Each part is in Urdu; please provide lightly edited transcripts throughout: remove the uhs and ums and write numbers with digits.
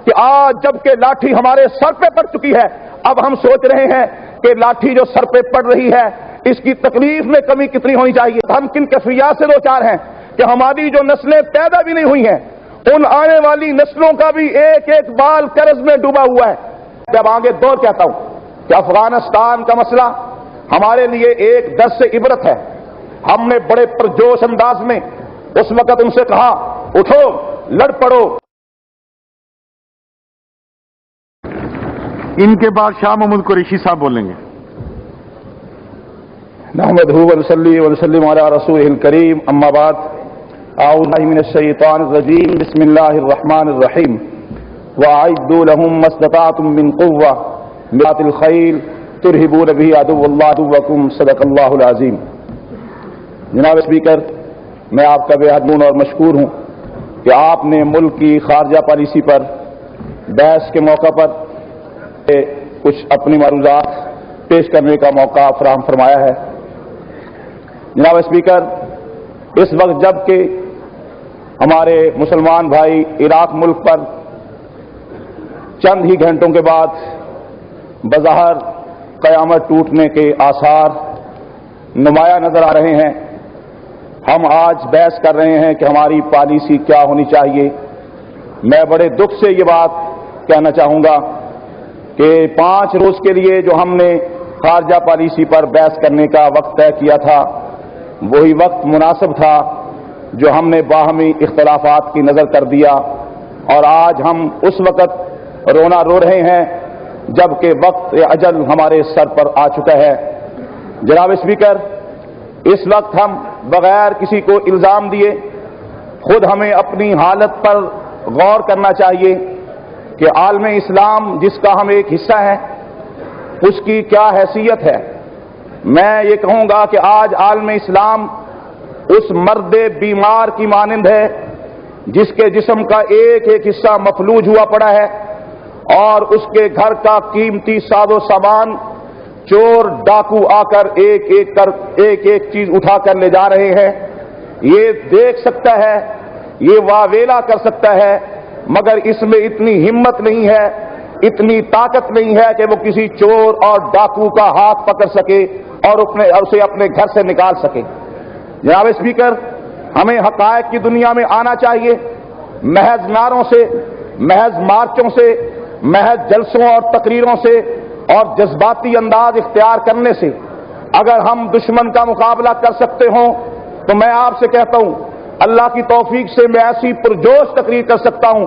کہ آج جب کہ لاٹھی ہمارے سر پہ پڑ چکی ہے، اب ہم سوچ رہے ہیں کہ لاٹھی جو سر پہ پڑ رہی ہے اس کی تکلیف میں کمی کتنی ہونی چاہیے۔ ہم کن کیفیات سے دو چار ہیں کہ ہماری جو نسلیں پیدا بھی نہیں ہوئی ہیں ان آنے والی نسلوں کا بھی ایک ایک بال قرض میں ڈوبا ہوا ہے۔ جب آگے دور کہتا ہوں کہ افغانستان کا مسئلہ ہمارے لیے ایک درس عبرت ہے۔ ہم نے بڑے پرجوش انداز میں اس وقت ان سے کہا اٹھو لڑ پڑو۔ ان کے بعد شاہ محمود قریشی صاحب بولیں گے۔ نحمدہ ونصلی ونسلم علی رسولہ الکریم، اما بعد، اعوذ باللہ من الشیطان الرجیم، بسم اللہ الرحمن الرحیم، وَأَعِدُّوا لَهُم مَّا اسْتَطَعْتُم مِّن قُوَّةٍ مِّن رِّبَاطِ الْخَيْلِ تُرْهِبُونَ بِهِ عَدُوَّ اللَّهِ عَدُوَّكُمْ صدق اللہ العظیم۔ جناب اسپیکر، میں آپ کا بے حد ممنون اور مشکور ہوں کہ آپ نے ملک کی خارجہ پالیسی پر بحث کے موقع پر کچھ اپنی معروضات پیش کرنے کا موقع فراہم فرمایا ہے۔ جناب اسپیکر، اس وقت جب کہ ہمارے مسلمان بھائی عراق ملک پر چند ہی گھنٹوں کے بعد بظاہر قیامت ٹوٹنے کے آثار نمایاں نظر آ رہے ہیں، ہم آج بحث کر رہے ہیں کہ ہماری پالیسی کیا ہونی چاہیے۔ میں بڑے دکھ سے یہ بات کہنا چاہوں گا کہ 5 روز کے لیے جو ہم نے خارجہ پالیسی پر بحث کرنے کا وقت طے کیا تھا وہی وقت مناسب تھا جو ہم نے باہمی اختلافات کی نظر کر دیا، اور آج ہم اس وقت رونا رو رہے ہیں جبکہ وقت اجل ہمارے سر پر آ چکا ہے۔ جناب اسپیکر، اس وقت ہم بغیر کسی کو الزام دیے خود ہمیں اپنی حالت پر غور کرنا چاہیے کہ عالم اسلام جس کا ہم ایک حصہ ہیں اس کی کیا حیثیت ہے۔ میں یہ کہوں گا کہ آج عالم اسلام اس مرد بیمار کی مانند ہے جس کے جسم کا ایک ایک حصہ مفلوج ہوا پڑا ہے اور اس کے گھر کا قیمتی ساز و سامان چور ڈاکو آ کر ایک ایک چیز اٹھا کر لے جا رہے ہیں۔ یہ دیکھ سکتا ہے، یہ واویلا کر سکتا ہے، مگر اس میں اتنی ہمت نہیں ہے، اتنی طاقت نہیں ہے کہ وہ کسی چور اور ڈاکو کا ہاتھ پکڑ سکے اور اسے اپنے گھر سے نکال سکے۔ جناب اسپیکر، ہمیں حقائق کی دنیا میں آنا چاہیے۔ محض نعروں سے، محض مارچوں سے، محض جلسوں اور تقریروں سے اور جذباتی انداز اختیار کرنے سے اگر ہم دشمن کا مقابلہ کر سکتے ہوں تو میں آپ سے کہتا ہوں اللہ کی توفیق سے میں ایسی پرجوش تقریر کر سکتا ہوں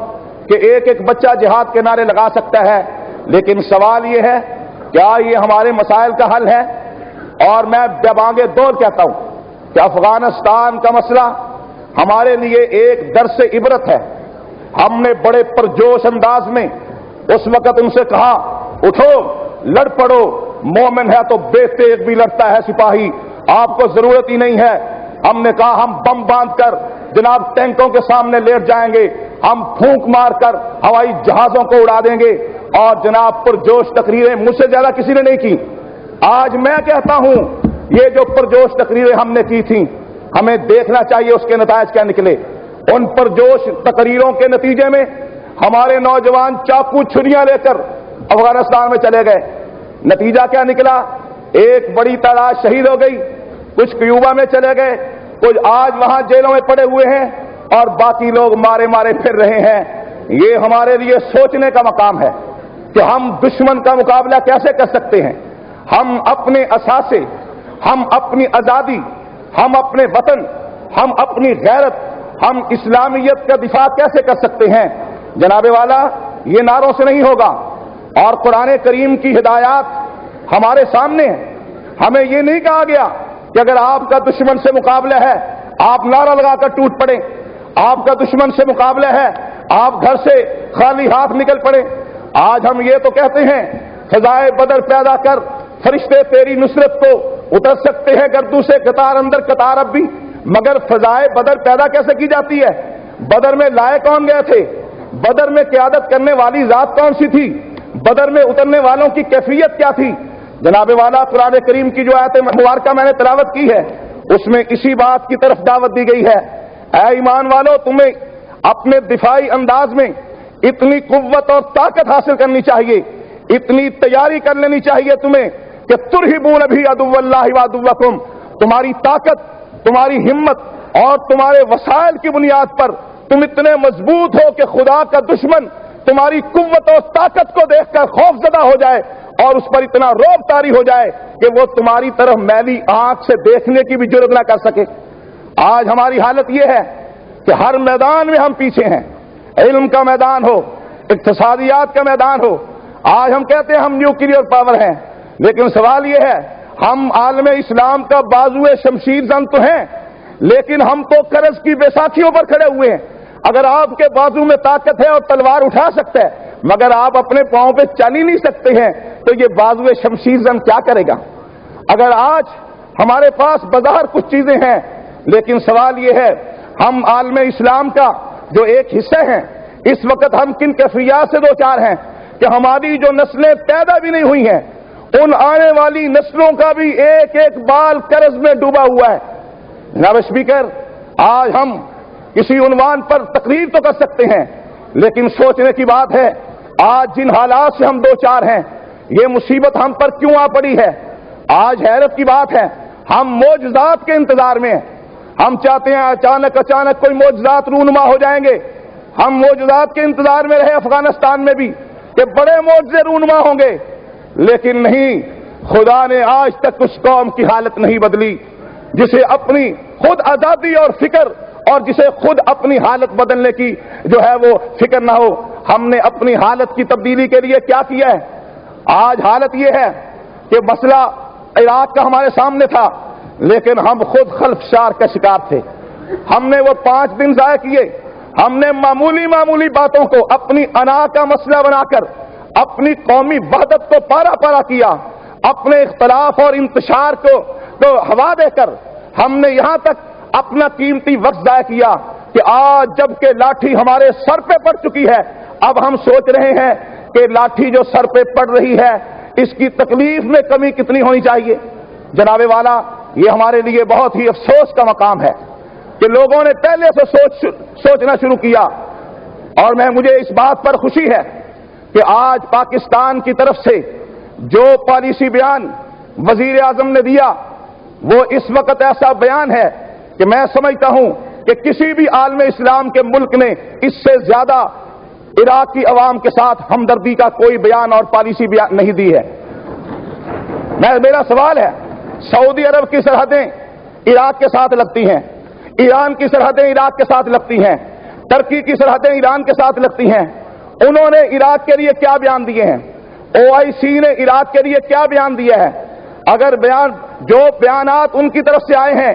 کہ ایک ایک بچہ جہاد کے نعرے لگا سکتا ہے، لیکن سوال یہ ہے کیا یہ ہمارے مسائل کا حل ہے؟ اور میں جب آگے دور کہتا ہوں کہ افغانستان کا مسئلہ ہمارے لیے ایک درس عبرت ہے۔ ہم نے بڑے پرجوش انداز میں اس وقت ان سے کہا اٹھو لڑ پڑو، مومن ہے تو بے تیغ بھی لڑتا ہے سپاہی، آپ کو ضرورت ہی نہیں ہے۔ ہم نے کہا ہم بم باندھ کر جناب ٹینکوں کے سامنے لیٹ جائیں گے، ہم پھونک مار کر ہوائی جہازوں کو اڑا دیں گے، اور جناب پرجوش تقریریں مجھ سے زیادہ کسی نے نہیں کی۔ آج میں کہتا ہوں یہ جو پرجوش تقریریں ہم نے کی تھیں ہمیں دیکھنا چاہیے اس کے نتائج کیا نکلے۔ ان پرجوش تقریروں کے نتیجے میں ہمارے نوجوان چاقو چھریاں لے کر افغانستان میں چلے گئے، نتیجہ کیا نکلا؟ ایک بڑی تعداد شہید ہو گئی، کچھ کیوبا میں چلے گئے، کچھ آج وہاں جیلوں میں پڑے ہوئے ہیں اور باقی لوگ مارے مارے پھر رہے ہیں۔ یہ ہمارے لیے سوچنے کا مقام ہے کہ ہم دشمن کا مقابلہ کیسے کر سکتے ہیں، ہم اپنے اثاثے، ہم اپنی آزادی، ہم اپنے وطن، ہم اپنی غیرت، ہم اسلامیت کا دفاع کیسے کر سکتے ہیں؟ جناب والا، یہ نعروں سے نہیں ہوگا، اور قرآن کریم کی ہدایات ہمارے سامنے ہیں۔ ہمیں یہ نہیں کہا گیا کہ اگر آپ کا دشمن سے مقابلہ ہے آپ نعرہ لگا کر ٹوٹ پڑیں، آپ کا دشمن سے مقابلہ ہے آپ گھر سے خالی ہاتھ نکل پڑیں۔ آج ہم یہ تو کہتے ہیں فضائے بدر پیدا کر فرشتے تیری نصرت کو اتر سکتے ہیں گردوں سے قطار اندر قطار اب بھی، مگر فضائے بدر پیدا کیسے کی جاتی ہے؟ بدر میں لائے کون گئے تھے؟ بدر میں قیادت کرنے والی ذات کون سی تھی؟ بدر میں اترنے والوں کی کیفیت کیا تھی؟ جناب والا، قرآن کریم کی جو آیت مبارکہ میں نے تلاوت کی ہے اس میں اسی بات کی طرف دعوت دی گئی ہے، اے ایمان والو تمہیں اپنے دفاعی انداز میں اتنی قوت اور طاقت حاصل کرنی چاہیے، اتنی تیاری کر لینی چاہیے تمہیں کہ ترہبون بھی عدو اللہ وعدوکم، تمہاری طاقت، تمہاری ہمت اور تمہارے وسائل کی بنیاد پر تم اتنے مضبوط ہو کہ خدا کا دشمن تمہاری قوت اور طاقت کو دیکھ کر خوف زدہ ہو جائے اور اس پر اتنا رعب طاری ہو جائے کہ وہ تمہاری طرف میلی آنکھ سے دیکھنے کی بھی جرات نہ کر سکے۔ آج ہماری حالت یہ ہے کہ ہر میدان میں ہم پیچھے ہیں، علم کا میدان ہو، اقتصادیات کا میدان ہو۔ آج ہم کہتے ہیں ہم نیوکلیئر پاور ہیں، لیکن سوال یہ ہے ہم عالم اسلام کا بازوئے شمشیر زن تو ہیں، لیکن ہم تو قرض کی بیساکھیوں پر کھڑے ہوئے ہیں۔ اگر آپ کے بازو میں طاقت ہے اور تلوار اٹھا سکتا ہے مگر آپ اپنے پاؤں پہ چل ہی نہیں سکتے ہیں تو یہ بازوئے شمشیر زن کیا کرے گا؟ اگر آج ہمارے پاس بظاہر کچھ چیزیں ہیں لیکن سوال یہ ہے ہم عالم اسلام کا جو ایک حصہ ہیں اس وقت ہم کن کیفیات سے دوچار ہیں کہ ہماری جو نسلیں پیدا بھی نہیں ہوئی ہیں ان آنے والی نسلوں کا بھی ایک ایک بال قرض میں ڈوبا ہوا ہے۔ جناب اسپیکر، آج ہم کسی عنوان پر تقریر تو کر سکتے ہیں لیکن سوچنے کی بات ہے آج جن حالات سے ہم دوچار ہیں یہ مصیبت ہم پر کیوں آ پڑی ہے؟ آج حیرت کی بات ہے ہم معجزات کے انتظار میں ہیں۔ ہم چاہتے ہیں اچانک کوئی معجزات رونما ہو جائیں گے۔ ہم معجزات کے انتظار میں رہے افغانستان میں بھی کہ بڑے معجزے رونما ہوں گے، لیکن نہیں، خدا نے آج تک اس قوم کی حالت نہیں بدلی جسے اپنی خود آزادی اور فکر اور جسے خود اپنی حالت بدلنے کی جو ہے وہ فکر نہ ہو۔ ہم نے اپنی حالت کی تبدیلی کے لیے کیا کیا ہے؟ آج حالت یہ ہے کہ مسئلہ عراق کا ہمارے سامنے تھا لیکن ہم خود خلفشار کا شکار تھے۔ ہم نے وہ 5 دن ضائع کیے، ہم نے معمولی باتوں کو اپنی انا کا مسئلہ بنا کر اپنی قومی وحدت کو پارا پارا کیا، اپنے اختلاف اور انتشار کو ہوا دے کر ہم نے یہاں تک اپنا قیمتی وقت ضائع کیا کہ آج جب کہ لاٹھی ہمارے سر پہ پڑ چکی ہے اب ہم سوچ رہے ہیں کہ لاٹھی جو سر پہ پڑ رہی ہے اس کی تکلیف میں کمی کتنی ہونی چاہیے۔ جناب والا، یہ ہمارے لیے بہت ہی افسوس کا مقام ہے کہ لوگوں نے پہلے سے سوچنا شروع کیا، اور مجھے اس بات پر خوشی ہے کہ آج پاکستان کی طرف سے جو پالیسی بیان وزیر اعظم نے دیا وہ اس وقت ایسا بیان ہے کہ میں سمجھتا ہوں کہ کسی بھی عالم اسلام کے ملک نے اس سے زیادہ عراق کی عوام کے ساتھ ہمدردی کا کوئی بیان اور پالیسی بیان نہیں دی ہے۔ میرا سوال ہے، سعودی عرب کی سرحدیں عراق کے ساتھ لگتی ہیں، ایران کی سرحدیں عراق کے ساتھ لگتی ہیں، ترکی کی سرحدیں ایران کے ساتھ لگتی ہیں، انہوں نے عراق کے لیے کیا بیان دیے ہیں؟ OIC نے عراق کے لیے کیا بیان دیا ہے؟ اگر جو بیانات ان کی طرف سے آئے ہیں،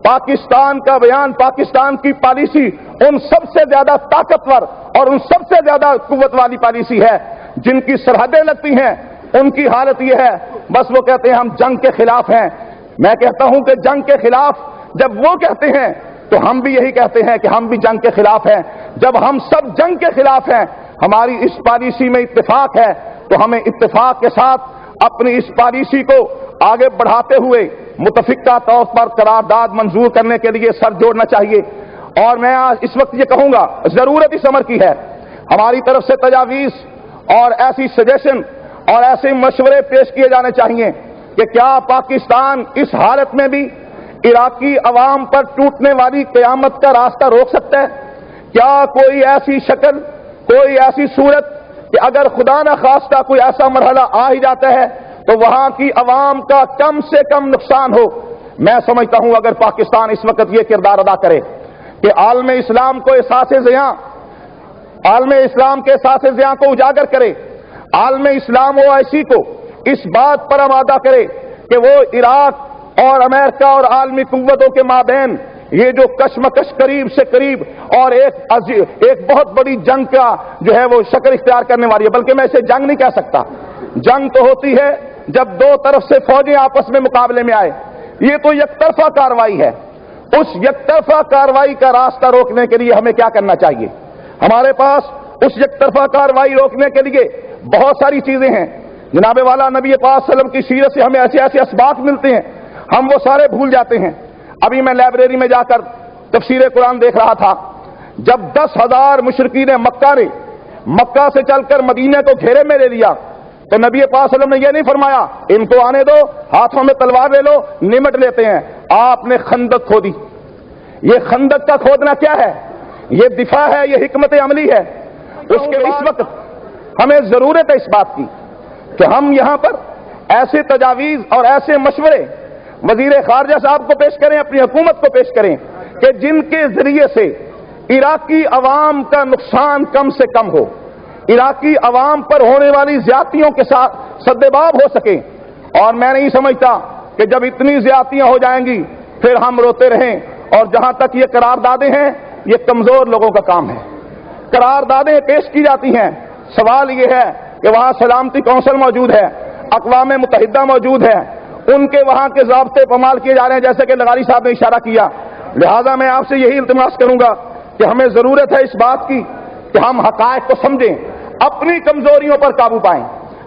پاکستان کا بیان، پاکستان کی پالیسی ان سب سے زیادہ طاقتور اور ان سب سے زیادہ قوت والی پالیسی ہے۔ جن کی سرحدیں لگتی ہیں ان کی حالت یہ ہے بس وہ کہتے ہیں ہم جنگ کے خلاف ہیں۔ میں کہتا ہوں کہ جنگ کے خلاف جب وہ کہتے ہیں تو ہم بھی یہی کہتے ہیں کہ ہم بھی جنگ کے خلاف ہیں۔ جب ہم سب جنگ کے خلاف ہیں، ہماری اس پالیسی میں اتفاق ہے تو ہمیں اتفاق کے ساتھ اپنی اس پالیسی کو آگے بڑھاتے ہوئے متفقہ طور پر قرارداد منظور کرنے کے لیے سر جوڑنا چاہیے۔ اور میں آج اس وقت یہ کہوں گا، ضرورت اس امر کی ہے، ہماری طرف سے تجاویز اور ایسی سجیشن اور ایسے مشورے پیش کیے جانے چاہیے کہ کیا پاکستان اس حالت میں بھی عراقی عوام پر ٹوٹنے والی قیامت کا راستہ روک سکتا ہے؟ کیا کوئی ایسی شکل، کوئی ایسی صورت کہ اگر خدا نہ خواستہ کوئی ایسا مرحلہ آ ہی جاتا ہے تو وہاں کی عوام کا کم سے کم نقصان ہو؟ میں سمجھتا ہوں اگر پاکستان اس وقت یہ کردار ادا کرے کہ عالم اسلام کو عالم اسلام کے احساس زیاں کو اجاگر کرے، عالم اسلام OIC کو اس بات پر آمادہ کرے کہ وہ عراق اور امریکہ اور عالمی قوتوں کے مابین یہ جو کشمکش قریب سے قریب اور ایک بہت بڑی جنگ کا جو ہے وہ شکل اختیار کرنے والی ہے، بلکہ میں اسے جنگ نہیں کہہ سکتا، جنگ تو ہوتی ہے جب دو طرف سے فوجیں آپس میں مقابلے میں آئے، یہ تو یک طرفہ کارروائی ہے۔ اس یک طرفہ کارروائی کا راستہ روکنے کے لیے ہمیں کیا کرنا چاہیے؟ ہمارے پاس اس یک طرفہ کارروائی روکنے کے لیے بہت ساری چیزیں ہیں۔ جناب والا، نبی پاک صلی اللہ علیہ وسلم کی سیرت سے ہمیں ایسے ایسے اسباق ملتے ہیں ہم وہ سارے بھول جاتے ہیں۔ ابھی میں لائبریری میں جا کر تفسیر قرآن دیکھ رہا تھا، جب 10,000 مشرکین مکہ نے مکہ سے چل کر مدینے کو گھیرے میں لے لیا تو نبی پاک صلی اللہ علیہ وسلم نے یہ نہیں فرمایا ان کو آنے دو، ہاتھوں میں تلوار لے لو، نمٹ لیتے ہیں. آپ نے خندق کھودی. یہ خندق کا کھودنا کیا ہے؟ یہ دفاع ہے، یہ حکمت عملی ہے. اس کے اس وقت ہمیں ضرورت ہے اس بات کی کہ ہم یہاں پر ایسے تجاویز اور ایسے مشورے وزیر خارجہ صاحب کو پیش کریں، اپنی حکومت کو پیش کریں کہ جن کے ذریعے سے عراقی عوام کا نقصان کم سے کم ہو، عراقی عوام پر ہونے والی زیادتیوں کے ساتھ سدباب ہو سکے. اور میں نہیں سمجھتا کہ جب اتنی زیادتیاں ہو جائیں گی پھر ہم روتے رہیں. اور جہاں تک یہ قراردادیں ہیں یہ کمزور لوگوں کا کام ہے. قراردادیں پیش کی جاتی ہیں، سوال یہ ہے کہ وہاں سلامتی کونسل موجود ہے، اقوام متحدہ موجود ہے، ان کے وہاں کے ضابطے پامال کیے جا رہے ہیں جیسے کہ لغاری صاحب نے اشارہ کیا. لہذا میں آپ سے یہی التماس کروں گا کہ ہمیں ضرورت ہے اس بات کی کہ ہم حقائق کو سمجھیں، اپنی کمزوریوں پر قابو پائیں.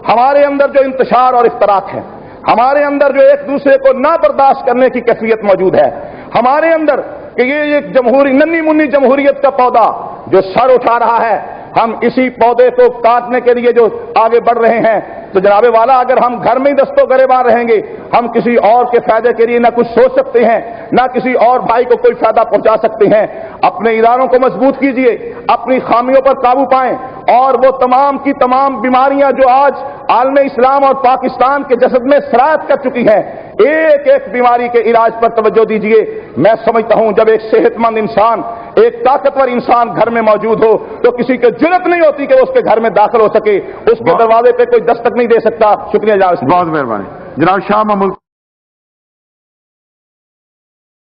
ہمارے اندر جو انتشار اور افتراق ہے، ہمارے اندر جو ایک دوسرے کو نہ برداشت کرنے کی کیفیت موجود ہے، ہمارے اندر کہ یہ ایک جمہوری ننھی منی جمہوریت کا پودا جو سر اٹھا رہا ہے، ہم اسی پودے کو کاٹنے کے لیے جو آگے بڑھ رہے ہیں. تو جناب والا اگر ہم گھر میں ہی دستوں گریبان رہیں گے، ہم کسی اور کے فائدے کے لیے نہ کچھ سوچ سکتے ہیں، نہ کسی اور بھائی کو کوئی فائدہ پہنچا سکتے ہیں. اپنے اداروں کو مضبوط کیجئے، اپنی خامیوں پر قابو پائیں، اور وہ تمام کی تمام بیماریاں جو آج عالم اسلام اور پاکستان کے جسد میں سرایت کر چکی ہیں، ایک ایک بیماری کے علاج پر توجہ دیجئے. میں سمجھتا ہوں جب ایک صحت مند انسان، ایک طاقتور انسان گھر میں موجود ہو تو کسی کی جرت نہیں ہوتی کہ وہ اس کے گھر میں داخل ہو سکے، اس کے دروازے پہ کوئی دستک نہیں دے سکتا. شکریہ جناب. بہت مہربانی جناب. شاہ محمود